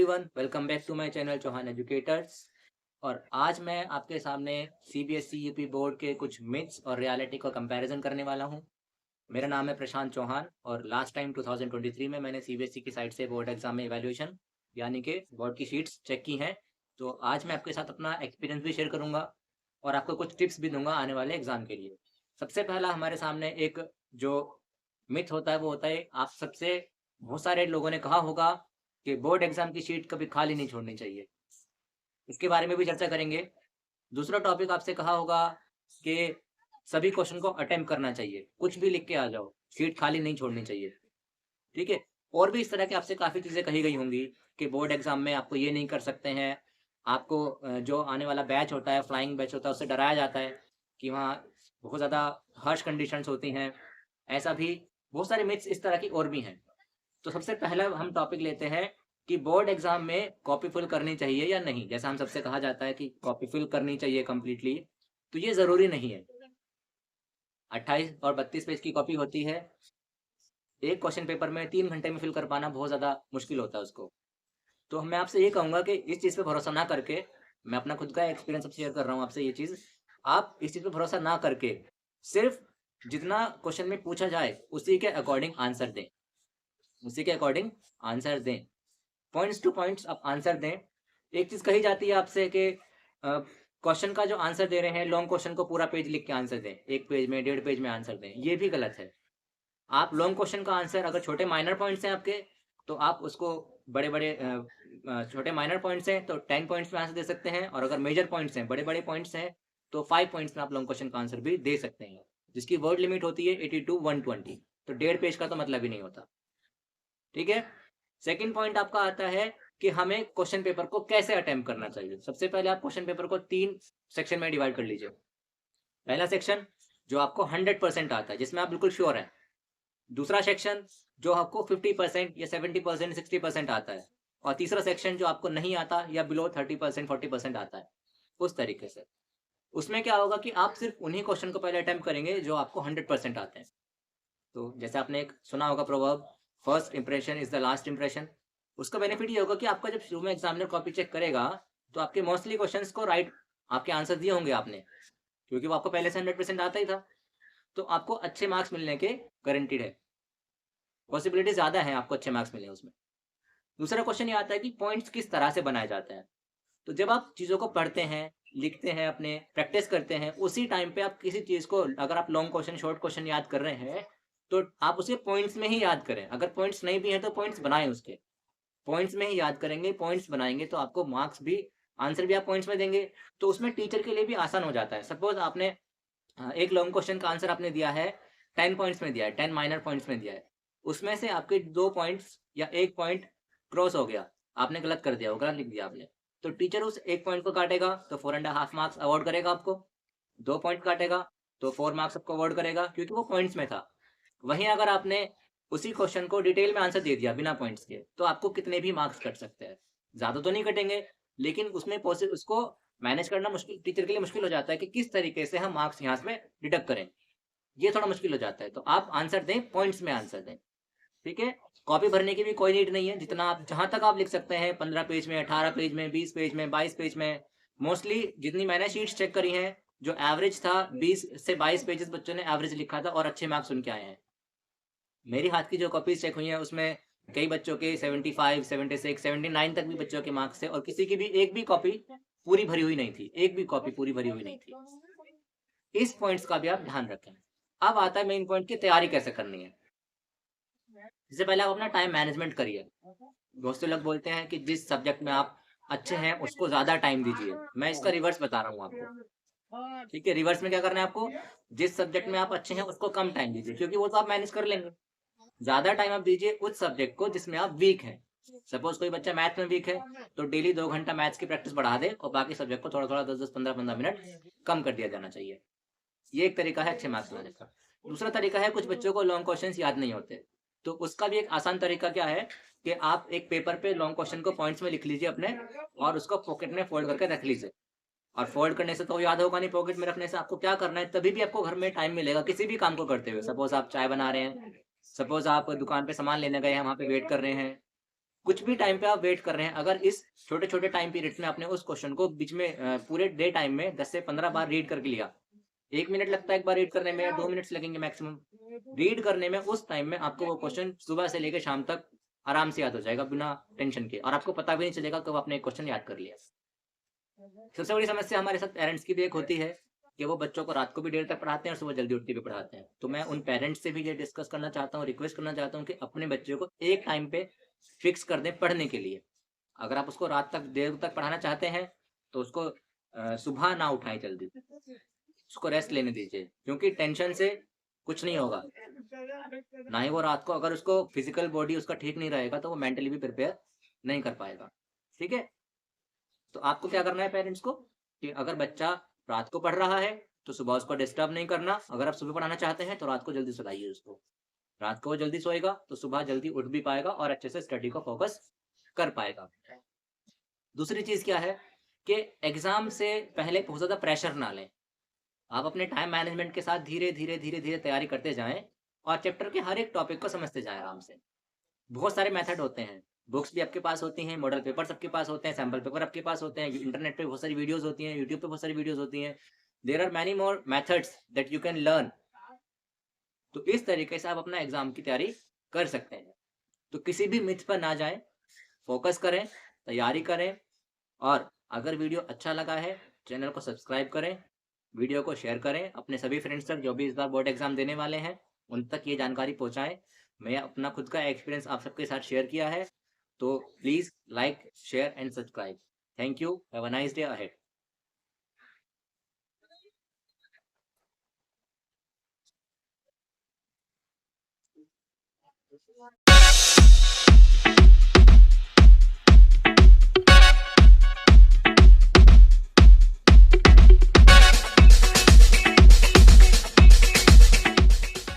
Everyone, welcome back to my channel Chauhan educators. और आज मैं आपके सामने सीबीएसई यूपी बोर्ड के कुछ मिथ्स और रियलिटी का कंपैरिजन करने वाला हूं। मेरा नाम है प्रशांत चौहान और लास्ट टाइम 2023 में मैंने सीबीएसई की साइट से बोर्ड एग्जाम में इवैल्यूएशन यानी कि बोर्ड की शीट्स चेक की हैं। तो आज मैं आपके साथ अपना एक्सपीरियंस भी शेयर करूंगा और आपको कुछ टिप्स भी दूंगा आने वाले एग्जाम के लिए। सबसे पहला हमारे सामने एक जो मिथ होता है वो होता है, आप सबसे बहुत सारे लोगों ने कहा होगा कि बोर्ड एग्जाम की शीट कभी खाली नहीं छोड़नी चाहिए। इसके बारे में भी चर्चा करेंगे। दूसरा टॉपिक आपसे कहा होगा कि सभी क्वेश्चन को अटेम्प्ट करना चाहिए, कुछ भी लिख के आ जाओ, शीट खाली नहीं छोड़नी चाहिए। ठीक है? और भी इस तरह की आपसे काफ़ी चीज़ें कही गई होंगी कि बोर्ड एग्जाम में आपको ये नहीं कर सकते हैं, आपको जो आने वाला बैच होता है, फ्लाइंग बैच होता है, उससे डराया जाता है कि वहाँ बहुत ज़्यादा हार्श कंडीशंस होती हैं। ऐसा भी बहुत सारे मिथ्स इस तरह की और भी हैं। तो सबसे पहला हम टॉपिक लेते हैं कि बोर्ड एग्जाम में कॉपी फिल करनी चाहिए या नहीं। जैसा हम सबसे कहा जाता है कि कॉपी फिल करनी चाहिए कंप्लीटली, तो ये ज़रूरी नहीं है। 28 और 32 पेज की कॉपी होती है। एक क्वेश्चन पेपर में 3 घंटे में फिल कर पाना बहुत ज़्यादा मुश्किल होता है उसको। तो मैं आपसे ये कहूँगा कि इस चीज़ पे भरोसा ना करके, मैं अपना खुद का एक्सपीरियंस अब शेयर कर रहा हूँ आपसे ये चीज़, आप इस चीज़ पे भरोसा ना करके सिर्फ़ जितना क्वेश्चन में पूछा जाए, उसी के अकॉर्डिंग आंसर दें। उसी के अकॉर्डिंग आंसर दें। पॉइंट्स टू पॉइंट्स आप आंसर दें। एक चीज़ कही जाती है आपसे कि क्वेश्चन का जो आंसर दे रहे हैं, लॉन्ग क्वेश्चन को पूरा पेज लिख के आंसर दें। 1 पेज में, 1.5 पेज में आंसर दें। ये भी गलत है। आप लॉन्ग क्वेश्चन का आंसर, अगर छोटे माइनर पॉइंट्स हैं आपके, तो आप उसको बड़े-बड़े छोटे माइनर पॉइंट्स हैं, तो 10 पॉइंट्स में आंसर दे सकते हैं, और अगर मेजर पॉइंट्स हैं, बड़े-बड़े पॉइंट्स हैं, तो 5 पॉइंट्स में आप लॉन्ग क्वेश्चन का आंसर भी दे सकते हैं, जिसकी वर्ड लिमिट होती है 80 टू 120। तो 1.5 पेज का तो मतलब ही नहीं होता। ठीक है? सेकंड पॉइंट आपका आता है कि हमें क्वेश्चन पेपर को कैसे अटेम्प्ट करना चाहिए। सबसे पहले आप क्वेश्चन पेपर को 3 सेक्शन में डिवाइड कर लीजिए। पहला सेक्शन जो आपको 100% आता है, जिसमें आप बिल्कुल श्योर हैं। दूसरा सेक्शन जो आपको 50% या 70%, 60% आता है। और तीसरा सेक्शन जो आपको नहीं आता या बिलो 30%, 40% आता है। उस तरीके से। उसमें क्या होगा कि आप सिर्फ उन्हीं क्वेश्चन को पहले अटेम्प्ट करेंगे जो आपको 100% आते हैं। तो जैसे आपने एक सुना होगा proverb, first impression is the last impression. उसका बेनिफिट ये होगा कि आपका जब शुरू में एग्जामिनर कॉपी चेक करेगा, तो आपके मोस्टली क्वेश्चंस को राइट आपके आंसर दिए होंगे आपने, क्योंकि वो आपको पहले से 100% आता ही था। तो आपको अच्छे मार्क्स मिलने के गारंटीड है, पॉसिबिलिटी ज़्यादा है आपको अच्छे मार्क्स मिले उसमें। दूसरा क्वेश्चन ये आता है कि पॉइंट्स किस तरह से बनाए जाते हैं। तो जब आप चीज़ों को पढ़ते हैं, लिखते हैं, अपने प्रैक्टिस करते हैं, उसी टाइम पे आप किसी चीज़ को, अगर आप लॉन्ग क्वेश्चन, शॉर्ट क्वेश्चन याद कर रहे हैं, तो आप उसे पॉइंट्स में ही याद करें। अगर पॉइंट्स नहीं भी हैं, तो पॉइंट्स बनाएँ उसके। पॉइंट्स में ही याद करेंगे, पॉइंट्स बनाएँगे, तो आपको मार्क्स भी, आंसर भी आप पॉइंट्स में देंगे, तो उसमें टीचर के लिए भी आसान हो जाता है। सपोज़ आपने एक लॉन्ग क्वेश्चन का आंसर आपने दिया है, 10 पॉइंट्स में दिया है, 10 माइनर पॉइंट्स में दिया है। उसमें से आपके 2 पॉइंट्स या 1 पॉइंट क्रॉस हो गया, आपने गलत कर दिया, वो गलत लिख दिया आपने। तो टीचर उस 1 पॉइंट को काटेगा, तो 4 एंड हाफ मार्क्स अवॉर्ड करेगा आपको। 2 पॉइंट काटेगा, तो 4 मार्क्स आपको अवॉर्ड करेगा, क्योंकि वो पॉइंट्स में था। वहीं अगर आपने उसी क्वेश्चन को डिटेल में आंसर दे दिया बिना पॉइंट्स के, तो आपको कितने भी मार्क्स कट सकते हैं। ज़्यादा तो नहीं कटेंगे, लेकिन उसमें उसको मैनेज करना मुश्किल, टीचर के लिए मुश्किल हो जाता है कि किस तरीके से हम मार्क्स यहाँ से डिडक्ट करें। ये थोड़ा मुश्किल हो जाता है। तो आप आंसर दें, पॉइंट्स में आंसर दें। ठीक है? कॉपी भरने की भी कोई नीड नहीं है। जितना आप, जहाँ तक आप लिख सकते हैं, 15 पेज में, 18 पेज में, 20 पेज में, 22 पेज में। मोस्टली जितनी मैंने शीट्स चेक करी हैं, जो एवरेज था 20 से 22 पेजेस बच्चों ने एवरेज लिखा था और अच्छे मार्क्स उनके आए हैं। मेरी हाथ की जो कॉपीज़ चेक हुई हैं, उसमें कई बच्चों के 75, 76, 79 तक भी बच्चों के मार्क्स थे, और किसी की भी एक भी कॉपी पूरी भरी हुई नहीं थी। एक भी कॉपी पूरी भरी हुई नहीं थी। इस पॉइंट्स का भी आप ध्यान रखें। अब आता है मेन पॉइंट की तैयारी कैसे करनी है। इससे पहले आप अपना टाइम मैनेजमेंट करिए। बहुत से लोग बोलते हैं कि जिस सब्जेक्ट में आप अच्छे हैं, उसको ज़्यादा टाइम दीजिए। मैं इसका रिवर्स बता रहा हूँ आपको। ठीक है? रिवर्स में क्या करना है आपको? जिस सब्जेक्ट में आप अच्छे हैं, उसको कम टाइम दीजिए, क्योंकि वो तो आप मैनेज कर लेंगे। ज़्यादा टाइम आप दीजिए उस सब्जेक्ट को जिसमें आप वीक हैं। सपोज़ कोई बच्चा मैथ में वीक है, तो डेली 2 घंटा मैथ्स की प्रैक्टिस बढ़ा दे, और बाकी सब्जेक्ट को थोड़ा-थोड़ा 10-10, 15-15 मिनट कम कर दिया जाना चाहिए। ये एक तरीका है अच्छे मार्क्स लाने का। दूसरा तरीका है, कुछ बच्चों को लॉन्ग क्वेश्चंस याद नहीं होते, तो उसका भी एक आसान तरीका क्या है कि आप एक पेपर पे लॉन्ग क्वेश्चन को पॉइंट्स में लिख लीजिए अपने, और उसको पॉकेट में फोल्ड करके रख लीजिए। और फोल्ड करने से तो याद होगा नहीं, पॉकेट में रखने से आपको क्या करना है, तभी भी आपको घर में टाइम मिलेगा किसी भी काम को करते हुए। सपोज़ आप चाय बना रहे हैं, सपोज़ आप दुकान पे सामान लेने गए हैं, वहाँ पे वेट कर रहे हैं, कुछ भी टाइम पे आप वेट कर रहे हैं, अगर इस छोटे-छोटे टाइम पीरियड्स में आपने उस क्वेश्चन को बीच में पूरे डे टाइम में 10 से 15 बार रीड करके लिया। 1 मिनट लगता है एक बार रीड करने में या 2 मिनट्स लगेंगे मैक्सिमम। रीड करने में उस टाइम में आपको वो क्वेश्चन सुबह से लेके शाम तक आराम से याद हो जाएगा बिना टेंशन के, और आपको पता भी नहीं चलेगा कब आपने एक क्वेश्चन याद कर लिया। सबसे बड़ी समस्या हमारे साथ पेरेंट्स की भी एक होती है कि वो बच्चों को रात को भी देर तक पढ़ाते हैं और सुबह जल्दी उठ के भी पढ़ाते हैं। तो मैं उन पेरेंट्स से भी ये डिस्कस करना चाहता हूँ, रिक्वेस्ट करना चाहता हूँ कि अपने बच्चे को एक टाइम पे फिक्स कर दें पढ़ने के लिए। अगर आप उसको रात तक देर तक पढ़ाना चाहते हैं, तो उसको सुबह ना उठाएँ जल्दी, उसको रेस्ट लेने दीजिए, क्योंकि टेंशन से कुछ नहीं होगा। ना ही वो रात को, अगर उसको फिज़िकल बॉडी उसका ठीक नहीं रहेगा, तो वो मेंटली भी प्रिपेयर नहीं कर पाएगा। ठीक है? तो आपको क्या करना है पेरेंट्स को, कि अगर बच्चा रात को पढ़ रहा है, तो सुबह उसको डिस्टर्ब नहीं करना। अगर आप सुबह पढ़ाना चाहते हैं, तो रात को जल्दी सुलाइए उसको। रात को वो जल्दी सोएगा, तो सुबह जल्दी उठ भी पाएगा और अच्छे से स्टडी को फ़ोकस कर पाएगा। दूसरी चीज़ क्या है कि एग्ज़ाम से पहले बहुत ज़्यादा प्रेशर ना लें। आप अपने टाइम मैनेजमेंट के साथ धीरे-धीरे, धीरे-धीरे तैयारी करते जाएँ और चैप्टर के हर एक टॉपिक को समझते जाएँ आराम से। बहुत सारे मेथड होते हैं। बुक्स भी आपके पास होती हैं, मॉडल पेपर्स आपके पास होते हैं, सैंपल पेपर आपके पास होते हैं, इंटरनेट पे बहुत सारी वीडियोज़ होती हैं, यूट्यूब पे बहुत सारी वीडियोज़ होती हैं। There are many more methods that you can learn. तो इस तरीके से आप अपना एग्ज़ाम की तैयारी कर सकते हैं। तो किसी भी मिथ पर ना जाएँ, फ़ोकस करें, तैयारी करें, और अगर वीडियो अच्छा लगा है, चैनल को सब्सक्राइब करें, वीडियो को शेयर करें, अपने सभी फ्रेंड्स तक जो भी इस बार बोर्ड एग्ज़ाम देने वाले हैं, उन तक ये जानकारी पहुँचाएँ। मैं अपना खुद का एक्सपीरियंस आप सबके साथ शेयर किया है, तो please like, share and subscribe. Thank you, have a nice day ahead.